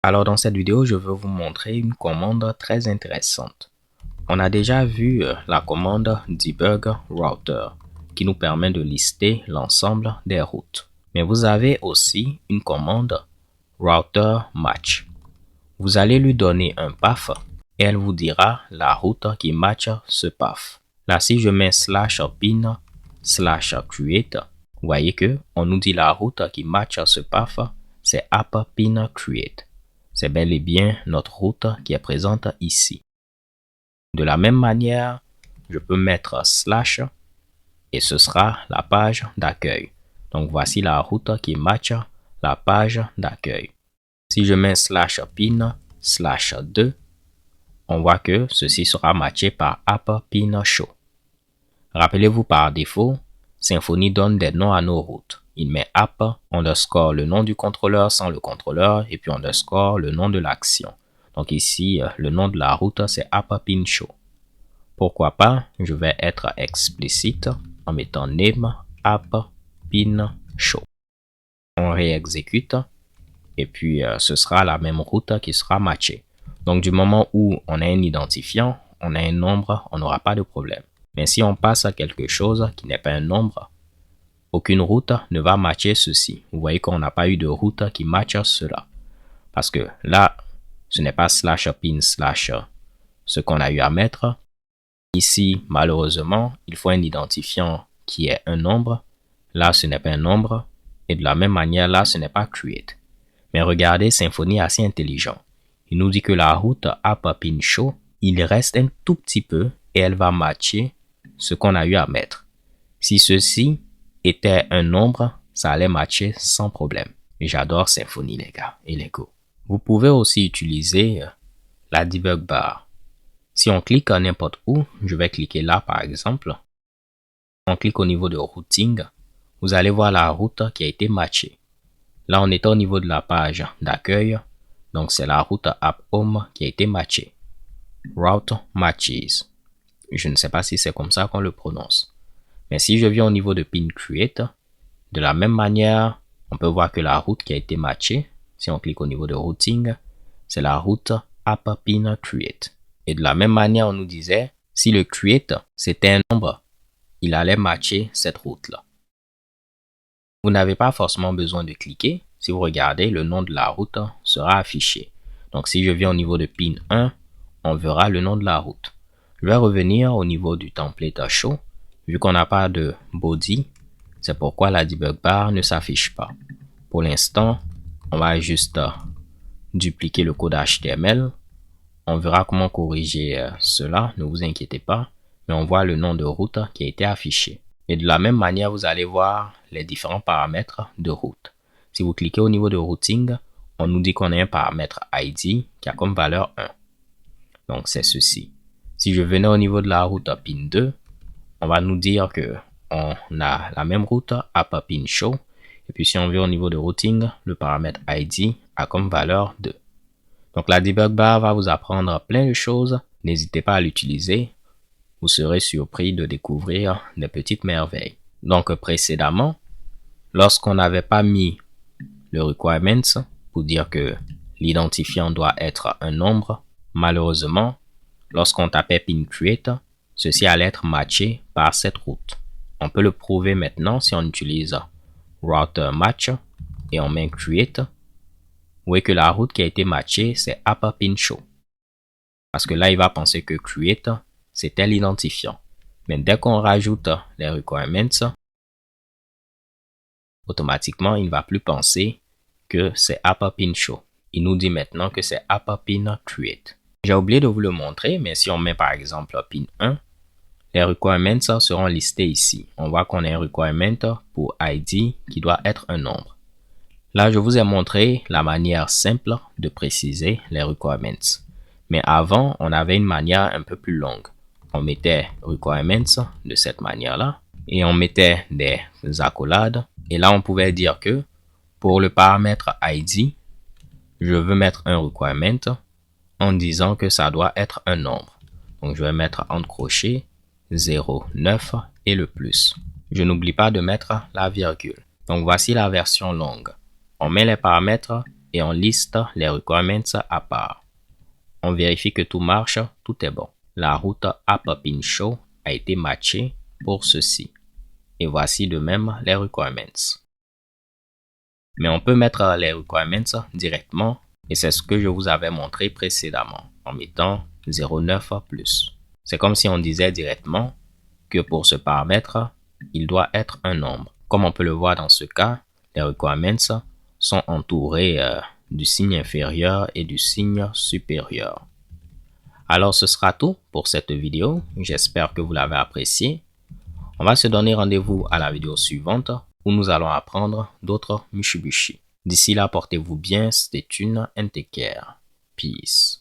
Alors dans cette vidéo, je veux vous montrer une commande très intéressante. On a déjà vu la commande debug router qui nous permet de lister l'ensemble des routes. Mais vous avez aussi une commande router match. Vous allez lui donner un path et elle vous dira la route qui match ce path. Là, si je mets /pin/create, vous voyez que on nous dit la route qui match ce path, c'est app-pin-create. C'est bel et bien notre route qui est présente ici. De la même manière, je peux mettre / et ce sera la page d'accueil. Donc voici la route qui match la page d'accueil. Si je mets /pin/2, on voit que ceci sera matché par app-pin-show. Rappelez-vous, par défaut, Symfony donne des noms à nos routes. Il met app _ le nom du contrôleur sans le contrôleur et puis _ le nom de l'action. Donc ici, le nom de la route, c'est app-pin-show. Pourquoi pas, je vais être explicite en mettant name app-pin-show. On réexécute et puis ce sera la même route qui sera matchée. Donc du moment où on a un identifiant, on a un nombre, on n'aura pas de problème. Mais si on passe à quelque chose qui n'est pas un nombre, aucune route ne va matcher ceci. Vous voyez qu'on n'a pas eu de route qui matche cela. Parce que là, ce n'est pas /pin/ ce qu'on a eu à mettre. Ici, malheureusement, il faut un identifiant qui est un nombre. Là, ce n'est pas un nombre. Et de la même manière, là, ce n'est pas create. Mais regardez, Symfony est assez intelligent. Il nous dit que la route app-pin-show, il reste un tout petit peu et elle va matcher ce qu'on a eu à mettre. Si ceci était un nombre, ça allait matcher sans problème. J'adore Symfony, les gars et les go. Vous pouvez aussi utiliser la debug bar. Si on clique n'importe où, je vais cliquer là par exemple. On clique au niveau de routing, vous allez voir la route qui a été matchée. Là, on est au niveau de la page d'accueil, donc c'est la route app home qui a été matchée. Route matches. Je ne sais pas si c'est comme ça qu'on le prononce. Mais si je viens au niveau de pin create, de la même manière, on peut voir que la route qui a été matchée, si on clique au niveau de routing, c'est la route app-pin create. Et de la même manière, on nous disait, si le create, c'était un nombre, il allait matcher cette route-là. Vous n'avez pas forcément besoin de cliquer. Si vous regardez, le nom de la route sera affiché. Donc si je viens au niveau de pin 1, on verra le nom de la route. Je vais revenir au niveau du template show. Vu qu'on n'a pas de body, c'est pourquoi la debug bar ne s'affiche pas. Pour l'instant, on va juste dupliquer le code HTML. On verra comment corriger cela, ne vous inquiétez pas. Mais on voit le nom de route qui a été affiché. Et de la même manière, vous allez voir les différents paramètres de route. Si vous cliquez au niveau de routing, on nous dit qu'on a un paramètre ID qui a comme valeur 1. Donc c'est ceci. Si je venais au niveau de la route pin 2, on va nous dire que on a la même route app-pin-show. Et puis si on vient au niveau de routing, le paramètre ID a comme valeur 2. Donc la debug bar va vous apprendre plein de choses. N'hésitez pas à l'utiliser. Vous serez surpris de découvrir des petites merveilles. Donc précédemment, lorsqu'on n'avait pas mis le requirements pour dire que l'identifiant doit être un nombre, malheureusement, lorsqu'on tapait pin create, ceci allait être matché par cette route. On peut le prouver maintenant si on utilise router match et on met create. Vous voyez que la route qui a été matchée, c'est app-pin-show. Parce que là, il va penser que create, c'était l'identifiant. Mais dès qu'on rajoute les requirements, automatiquement, il ne va plus penser que c'est app-pin-show. Il nous dit maintenant que c'est app-pin-create. J'ai oublié de vous le montrer, mais si on met par exemple pin 1, les requirements seront listés ici. On voit qu'on a un requirement pour ID qui doit être un nombre. Là, je vous ai montré la manière simple de préciser les requirements. Mais avant, on avait une manière un peu plus longue. On mettait requirements de cette manière-là et on mettait des accolades. Et là, on pouvait dire que pour le paramètre ID, je veux mettre un requirement en disant que ça doit être un nombre. Donc, je vais mettre entre crochets 0, 9 et le plus. Je n'oublie pas de mettre la virgule. Donc voici la version longue. On met les paramètres et on liste les requirements à part. On vérifie que tout marche, tout est bon. La route AppPinShow a été matchée pour ceci. Et voici de même les requirements. Mais on peut mettre les requirements directement et c'est ce que je vous avais montré précédemment en mettant 0,9+. C'est comme si on disait directement que pour ce paramètre, il doit être un nombre. Comme on peut le voir dans ce cas, les requirements sont entourés du signe inférieur et du signe supérieur. Alors ce sera tout pour cette vidéo. J'espère que vous l'avez apprécié. On va se donner rendez-vous à la vidéo suivante où nous allons apprendre d'autres Mitsubishi. D'ici là, portez-vous bien, stay tuned and take care. Peace.